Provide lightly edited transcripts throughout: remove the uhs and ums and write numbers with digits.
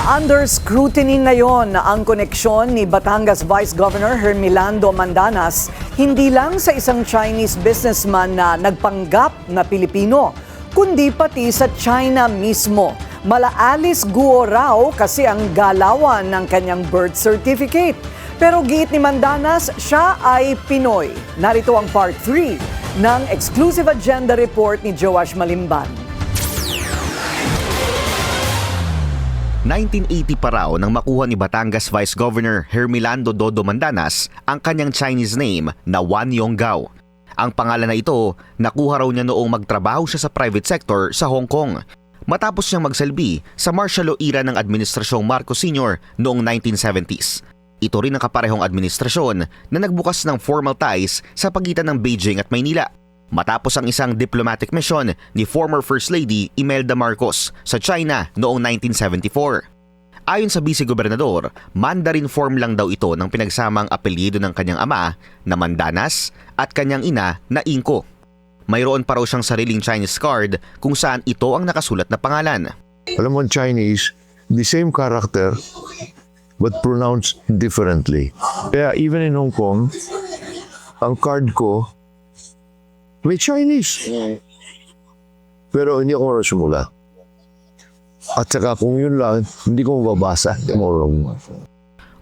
Under scrutiny ngayon ang koneksyon ni Batangas Vice Governor Hermelando Mandanas hindi lang sa isang Chinese businessman na nagpanggap na Pilipino, kundi pati sa China mismo. Mala Alice Guo raw kasi ang galawan ng kanyang birth certificate. Pero giit ni Mandanas, siya ay Pinoy. Narito ang part 3 ng exclusive agenda report ni Joash Malimban. 1980 pa raw nang makuha ni Batangas Vice Governor Hermelando Dodo Mandanas ang kanyang Chinese name na Wan Yonggao. Ang pangalan na ito, nakuha raw niya noong magtrabaho siya sa private sector sa Hong Kong. Matapos niyang magsalbi sa martial law era ng Administrasyong Marcos Sr. noong 1970s. Ito rin ang kaparehong administrasyon na nagbukas ng formal ties sa pagitan ng Beijing at Maynila. Matapos ang isang diplomatic mission ni former First Lady Imelda Marcos sa China noong 1974. Ayon sa Vice-Gobernador, Mandarin form lang daw ito ng pinagsamang apelyido ng kanyang ama na Mandanas at kanyang ina na Inko. Mayroon pa raw siyang sariling Chinese card kung saan ito ang nakasulat na pangalan. Alam mo, Chinese, the same character but pronounced differently. Kaya even in Hong Kong, ang card ko may Chinese. Pero hindi ako marasumula. At saka kung yun lang, hindi ko mababasa.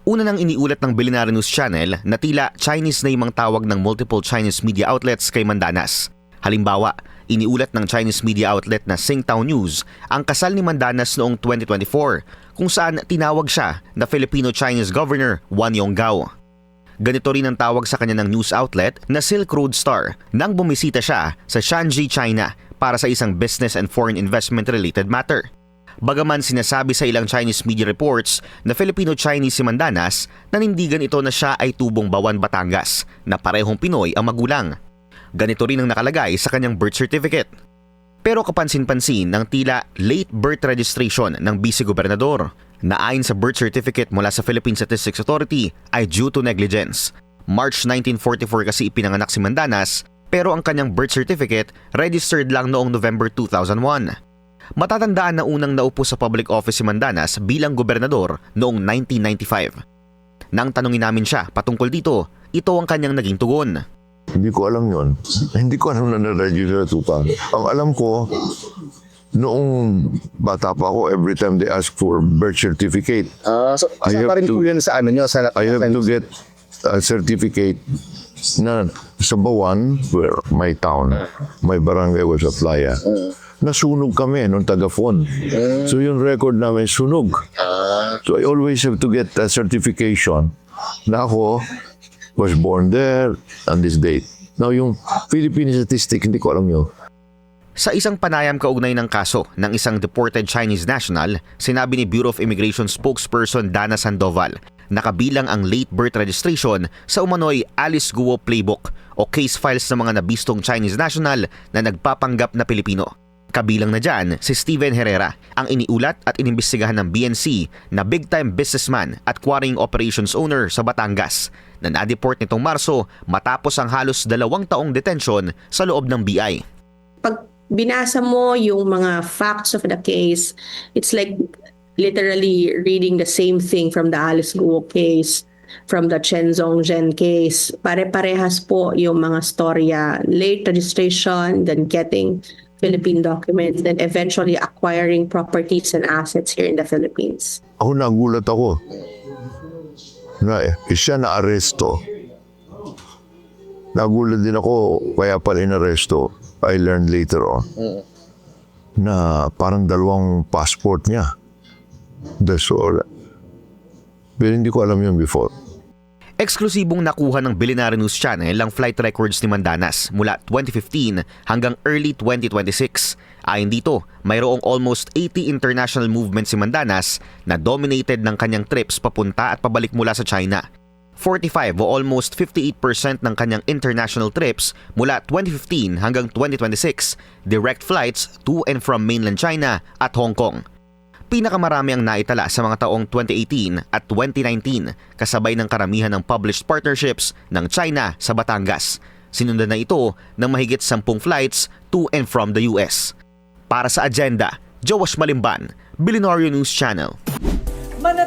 Una nang iniulat ng Billionaire News Channel na tila Chinese name ang tawag ng multiple Chinese media outlets kay Mandanas. Halimbawa, iniulat ng Chinese media outlet na Singtao News ang kasal ni Mandanas noong 2024 kung saan tinawag siya na Filipino-Chinese Governor Wan Yonggao. Ganito rin ang tawag sa kanya ng news outlet na Silk Road Star nang bumisita siya sa Shanxi, China para sa isang business and foreign investment related matter. Bagaman sinasabi sa ilang Chinese media reports na Filipino-Chinese si Mandanas, nanindigan ito na siya ay tubong Bawan, Batangas na parehong Pinoy ang magulang. Ganito rin ang nakalagay sa kanyang birth certificate. Pero kapansin-pansin ng tila late birth registration ng Vice-Gobernador na ayon sa birth certificate mula sa Philippine Statistics Authority ay due to negligence. March 1944 kasi ipinanganak si Mandanas pero ang kanyang birth certificate registered lang noong November 2001. Matatandaan na unang naupo sa public office si Mandanas bilang gobernador noong 1995. Nang tanungin namin siya patungkol dito, ito ang kanyang naging tugon. Hindi ko alam yun. Hindi ko alam na na-register ito pa. Ang alam ko, noong bata pa ako, every time they ask for birth certificate, So, isa pa rin po yun sa ano nyo? Sa I have to get a certificate na sa Bawan, where my town, my barangay was a playa. Nasunog kami nung taga-phone. So yung record namin sunog. So I always have to get a certification na ako was born there on this date. Now yung Philippine statistic, hindi ko alam yun. Sa isang panayam kaugnay ng kaso ng isang deported Chinese national, sinabi ni Bureau of Immigration spokesperson Dana Sandoval na kabilang ang late birth registration sa umano'y Alice Guo Playbook o case files ng mga nabistong Chinese national na nagpapanggap na Pilipino. Kabilang na dyan si Steven Herrera, ang iniulat at inimbestigahan ng BNC na big-time businessman at quarrying operations owner sa Batangas na na-deport nitong Marso matapos ang halos 2 taong detention sa loob ng BI. Pag binasa mo yung mga facts of the case, it's like literally reading the same thing from the Alice Guo case, from the Chen Zhongzhen case. Pare-parehas po yung mga storya, late registration, then getting Philippine documents, then eventually acquiring properties and assets here in the Philippines. Ako nagulat ako na siya na aresto. Nagulat din ako kaya pala inaresto. I learned later on na parang 2 passport niya. That's all. Pero hindi ko alam yun before. Eksklusibong nakuha ng Billionaire News Channel ang flight records ni Mandanas mula 2015 hanggang early 2026. Ayon dito, mayroong almost 80 international movements si Mandanas na dominated ng kanyang trips papunta at pabalik mula sa China. 45 o almost 58% ng kanyang international trips mula 2015 hanggang 2026, direct flights to and from mainland China at Hong Kong. Pinakamarami ang naitala sa mga taong 2018 at 2019 kasabay ng karamihan ng published partnerships ng China sa Batangas. Sinundan na ito ng mahigit 10 flights to and from the US. Para sa agenda, Joash Malimban, Billionaire News Channel.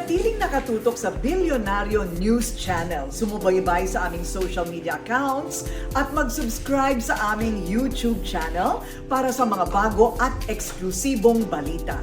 Manatiling nakatutok sa Bilyonaryo News Channel. Sumubaybay sa aming social media accounts at mag-subscribe sa aming YouTube channel para sa mga bago at eksklusibong balita.